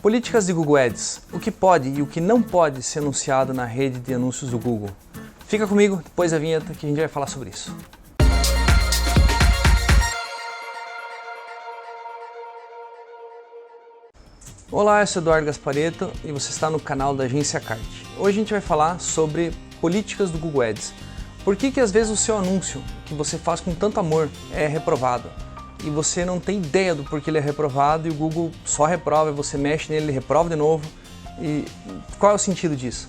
Políticas de Google Ads. O que pode e o que não pode ser anunciado na rede de anúncios do Google. Fica comigo depois da vinheta que a gente vai falar sobre isso. Olá, eu sou Eduardo Gasparetto e você está no canal da Agência Cart. Hoje a gente vai falar sobre políticas do Google Ads. Por que às vezes o seu anúncio, que você faz com tanto amor, é reprovado? E você não tem ideia do porquê ele é reprovado e o Google só reprova, você mexe nele, ele reprova de novo. E qual é o sentido disso?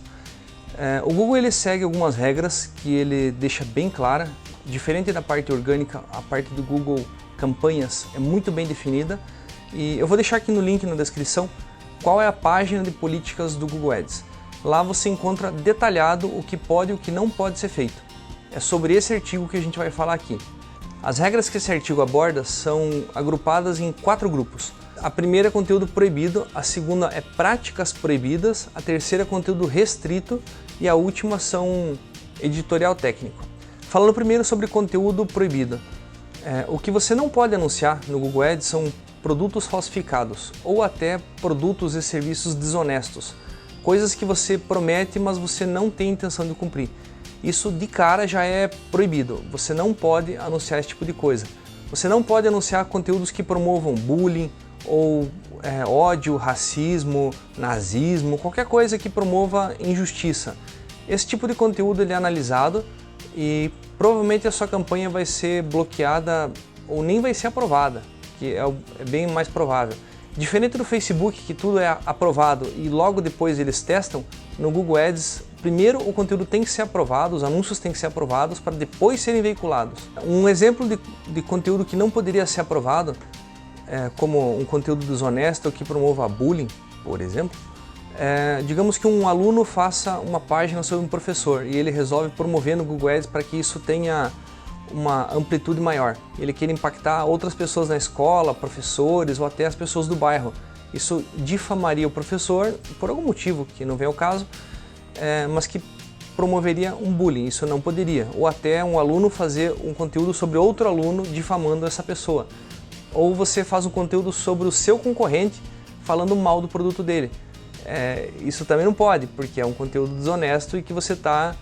O Google ele segue algumas regras que ele deixa bem clara. Diferente da parte orgânica, a parte do Google Campanhas é muito bem definida. E eu vou deixar aqui no link na descrição qual é a página de políticas do Google Ads. Lá você encontra detalhado o que pode e o que não pode ser feito. É sobre esse artigo que a gente vai falar aqui. As regras que esse artigo aborda são agrupadas em 4 grupos. A primeira é conteúdo proibido, a segunda é práticas proibidas, a terceira é conteúdo restrito e a última são editorial técnico. Falando primeiro sobre conteúdo proibido. O que você não pode anunciar no Google Ads são produtos falsificados ou até produtos e serviços desonestos. Coisas que você promete, mas você não tem intenção de cumprir. Isso de cara já é proibido, você não pode anunciar esse tipo de coisa. Você não pode anunciar conteúdos que promovam bullying ou ódio, racismo, nazismo, qualquer coisa que promova injustiça. Esse tipo de conteúdo ele é analisado e provavelmente a sua campanha vai ser bloqueada ou nem vai ser aprovada, que é bem mais provável. Diferente do Facebook, que tudo é aprovado e logo depois eles testam, no Google Ads, primeiro o conteúdo tem que ser aprovado, os anúncios têm que ser aprovados para depois serem veiculados. Um exemplo de conteúdo que não poderia ser aprovado, como um conteúdo desonesto ou que promova bullying, por exemplo, digamos que um aluno faça uma página sobre um professor e ele resolve promover no Google Ads para que isso tenha uma amplitude maior. Ele quer impactar outras pessoas na escola, professores ou até as pessoas do bairro. Isso difamaria o professor por algum motivo que não vem ao caso, mas que promoveria um bullying. Isso não poderia. Ou até um aluno fazer um conteúdo sobre outro aluno difamando essa pessoa. Ou você faz um conteúdo sobre o seu concorrente falando mal do produto dele. Isso também não pode, porque é um conteúdo desonesto e que você está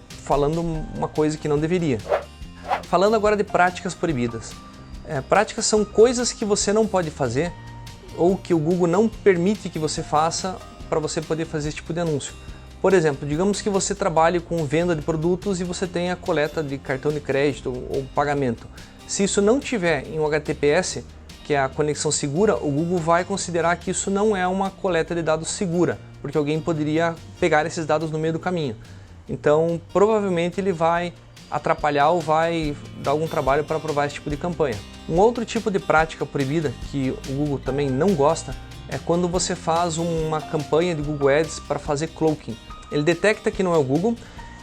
falando uma coisa que não deveria. Falando agora de práticas proibidas. Práticas são coisas que você não pode fazer ou que o Google não permite que você faça para você poder fazer esse tipo de anúncio. Por exemplo, digamos que você trabalhe com venda de produtos e você tenha a coleta de cartão de crédito ou pagamento. Se isso não tiver em um HTTPS, que é a conexão segura, o Google vai considerar que isso não é uma coleta de dados segura, porque alguém poderia pegar esses dados no meio do caminho. Então, provavelmente ele vai atrapalhar ou vai dar algum trabalho para aprovar esse tipo de campanha. Um outro tipo de prática proibida que o Google também não gosta é quando você faz uma campanha de Google Ads para fazer cloaking. Ele detecta que não é o Google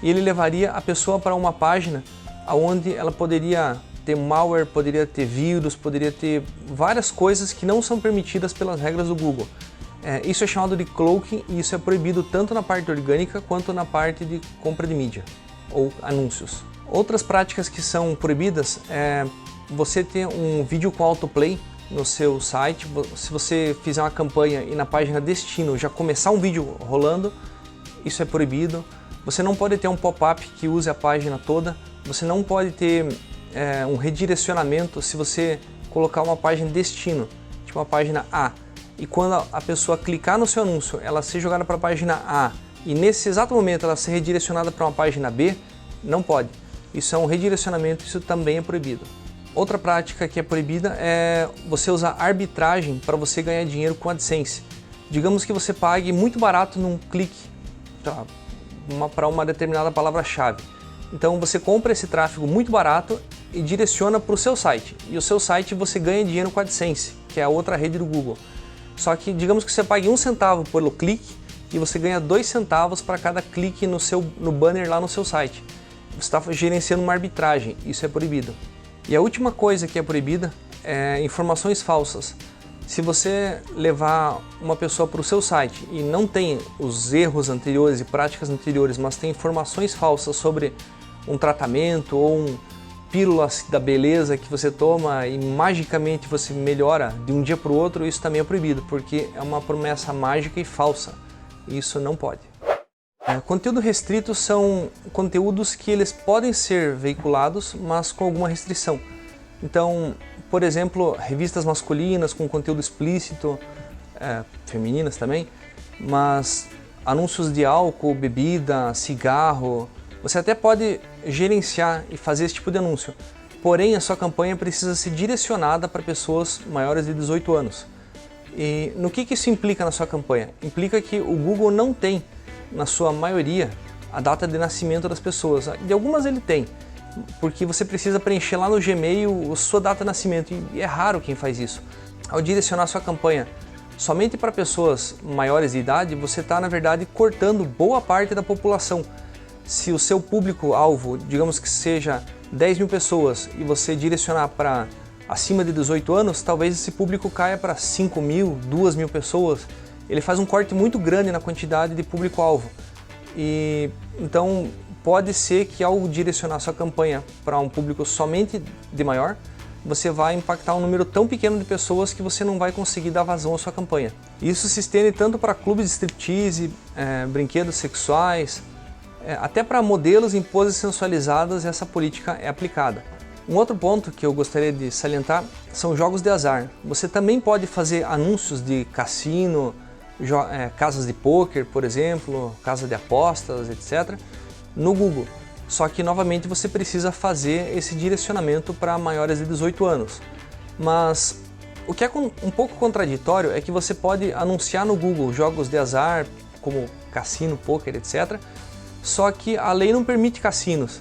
e ele levaria a pessoa para uma página onde ela poderia ter malware, poderia ter vírus, poderia ter várias coisas que não são permitidas pelas regras do Google. Isso é chamado de cloaking e isso é proibido tanto na parte orgânica quanto na parte de compra de mídia ou anúncios. Outras práticas que são proibidas é você ter um vídeo com autoplay no seu site. Se você fizer uma campanha e na página destino já começar um vídeo rolando, isso é proibido. Você não pode ter um pop-up que use a página toda. Você não pode ter um redirecionamento se você colocar uma página destino, tipo uma página A. E quando a pessoa clicar no seu anúncio, ela ser jogada para a página A e nesse exato momento ela ser redirecionada para uma página B, não pode. Isso é um redirecionamento, isso também é proibido. Outra prática que é proibida é você usar arbitragem para você ganhar dinheiro com AdSense. Digamos que você pague muito barato num clique para uma determinada palavra-chave. Então você compra esse tráfego muito barato e direciona para o seu site. E o seu site você ganha dinheiro com AdSense, que é a outra rede do Google. Só que digamos que você pague 1 centavo pelo clique e você ganha 2 centavos para cada clique no banner lá no seu site. Você está gerenciando uma arbitragem, isso é proibido. E a última coisa que é proibida é informações falsas. Se você levar uma pessoa para o seu site e não tem os erros anteriores e práticas anteriores, mas tem informações falsas sobre um tratamento ou pílulas da beleza que você toma e magicamente você melhora de um dia para o outro, isso também é proibido, porque é uma promessa mágica e falsa. Isso não pode. Conteúdo restrito são conteúdos que eles podem ser veiculados, mas com alguma restrição. Então, por exemplo, revistas masculinas com conteúdo explícito, femininas também, mas anúncios de álcool, bebida, cigarro, você até pode gerenciar e fazer esse tipo de anúncio. Porém, a sua campanha precisa ser direcionada para pessoas maiores de 18 anos. E no que isso implica na sua campanha? Implica que o Google não tem, na sua maioria, a data de nascimento das pessoas. De algumas ele tem, porque você precisa preencher lá no Gmail a sua data de nascimento, e é raro quem faz isso. Ao direcionar a sua campanha somente para pessoas maiores de idade, você está, na verdade, cortando boa parte da população. Se o seu público-alvo, digamos que seja 10 mil pessoas, e você direcionar para acima de 18 anos, talvez esse público caia para 5 mil, 2 mil pessoas. Ele faz um corte muito grande na quantidade de público-alvo. E então pode ser que ao direcionar sua campanha para um público somente de maior, você vai impactar um número tão pequeno de pessoas que você não vai conseguir dar vazão à sua campanha. Isso se estende tanto para clubes de striptease, brinquedos sexuais, até para modelos em poses sensualizadas essa política é aplicada. Um outro ponto que eu gostaria de salientar são jogos de azar. Você também pode fazer anúncios de cassino, casas de pôquer, por exemplo, casa de apostas, etc., no Google. Só que, novamente, você precisa fazer esse direcionamento para maiores de 18 anos. Mas o que é um pouco contraditório é que você pode anunciar no Google jogos de azar, como cassino, pôquer, etc., só que a lei não permite cassinos.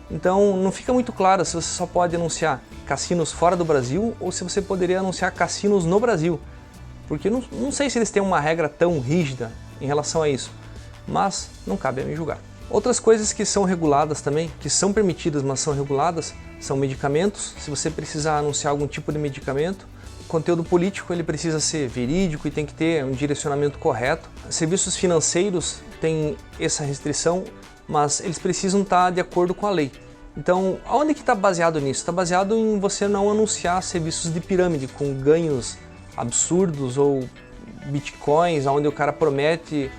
Então não fica muito claro se você só pode anunciar cassinos fora do Brasil ou se você poderia anunciar cassinos no Brasil. Porque não sei se eles têm uma regra tão rígida em relação a isso, mas não cabe a mim julgar. Outras coisas que são reguladas também, que são permitidas, mas são reguladas, são medicamentos. Se você precisar anunciar algum tipo de medicamento, conteúdo político ele precisa ser verídico e tem que ter um direcionamento correto. Serviços financeiros têm essa restrição, mas eles precisam estar de acordo com a lei. Então, aonde que está baseado nisso? Está baseado em você não anunciar serviços de pirâmide com ganhos absurdos ou bitcoins, onde o cara promete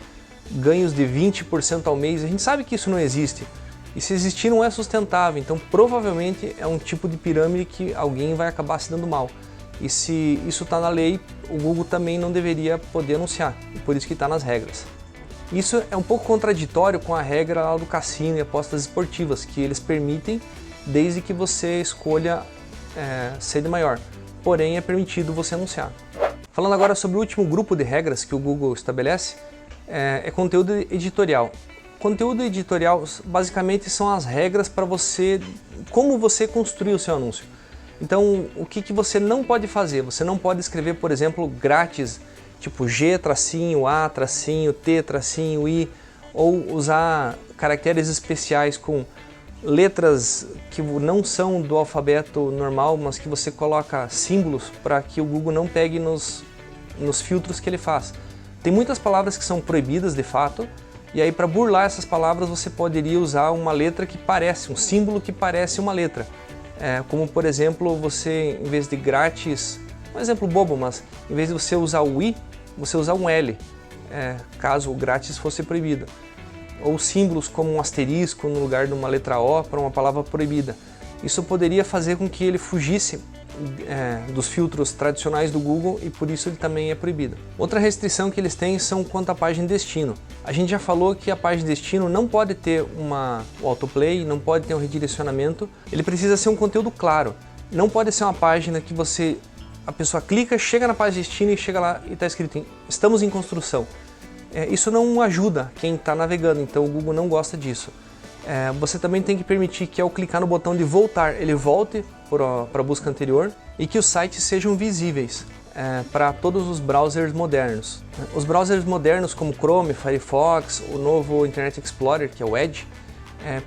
ganhos de 20% ao mês. A gente sabe que isso não existe. E se existir não é sustentável, então provavelmente é um tipo de pirâmide que alguém vai acabar se dando mal. E se isso está na lei, o Google também não deveria poder anunciar, e por isso que está nas regras. Isso é um pouco contraditório com a regra lá do cassino e apostas esportivas, que eles permitem desde que você escolha ser de maior, porém é permitido você anunciar. Falando agora sobre o último grupo de regras que o Google estabelece, é conteúdo editorial. Conteúdo editorial basicamente são as regras para como você construir o seu anúncio. Então, o que você não pode fazer? Você não pode escrever, por exemplo, grátis, tipo G, tracinho, A, tracinho, T, tracinho, I, ou usar caracteres especiais com letras que não são do alfabeto normal, mas que você coloca símbolos para que o Google não pegue nos filtros que ele faz. Tem muitas palavras que são proibidas de fato, e aí para burlar essas palavras você poderia usar uma letra que parece, um símbolo que parece uma letra. Como por exemplo, você em vez de grátis, um exemplo bobo, mas em vez de você usar o I, você usar um L, caso o grátis fosse proibido. Ou símbolos como um asterisco no lugar de uma letra O para uma palavra proibida. Isso poderia fazer com que ele fugisse dos filtros tradicionais do Google e por isso ele também é proibido. Outra restrição que eles têm são quanto à página destino. A gente já falou que a página destino não pode ter o autoplay, não pode ter um redirecionamento, ele precisa ser um conteúdo claro. Não pode ser uma página que a pessoa clica, chega na página destino e chega lá e está escrito estamos em construção. Isso não ajuda quem está navegando, então o Google não gosta disso. Você também tem que permitir que ao clicar no botão de voltar, ele volte para a busca anterior e que os sites sejam visíveis para todos os browsers modernos. Os browsers modernos como Chrome, Firefox, o novo Internet Explorer, que é o Edge,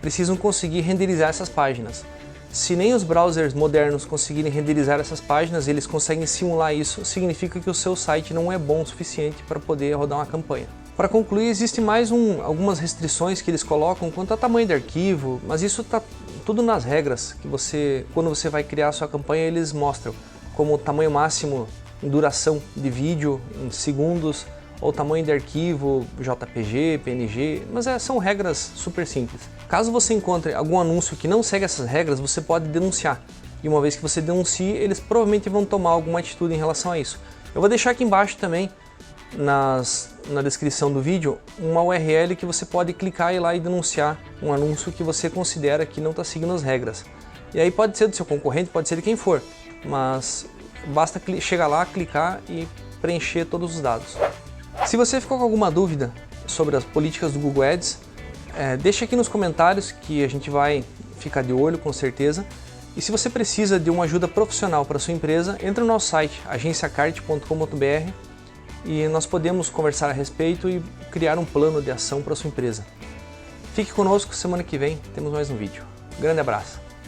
precisam conseguir renderizar essas páginas. Se nem os browsers modernos conseguirem renderizar essas páginas, eles conseguem simular isso, significa que o seu site não é bom o suficiente para poder rodar uma campanha. Para concluir, existe mais algumas restrições que eles colocam quanto a tamanho de arquivo, mas isso está tudo nas regras que quando você vai criar a sua campanha, eles mostram, como o tamanho máximo em duração de vídeo, em segundos, ou tamanho de arquivo, JPG, PNG, mas são regras super simples. Caso você encontre algum anúncio que não segue essas regras, você pode denunciar. E uma vez que você denuncie, eles provavelmente vão tomar alguma atitude em relação a isso. Eu vou deixar aqui embaixo também, na descrição do vídeo, uma URL que você pode clicar e ir lá e denunciar um anúncio que você considera que não está seguindo as regras. E aí pode ser do seu concorrente, pode ser de quem for, mas basta chegar lá, clicar e preencher todos os dados. Se você ficou com alguma dúvida sobre as políticas do Google Ads, deixa aqui nos comentários que a gente vai ficar de olho com certeza. E se você precisa de uma ajuda profissional para sua empresa, entra no nosso site agenciacart.com.br e nós podemos conversar a respeito e criar um plano de ação para sua empresa. Fique conosco, semana que vem temos mais um vídeo. Grande abraço!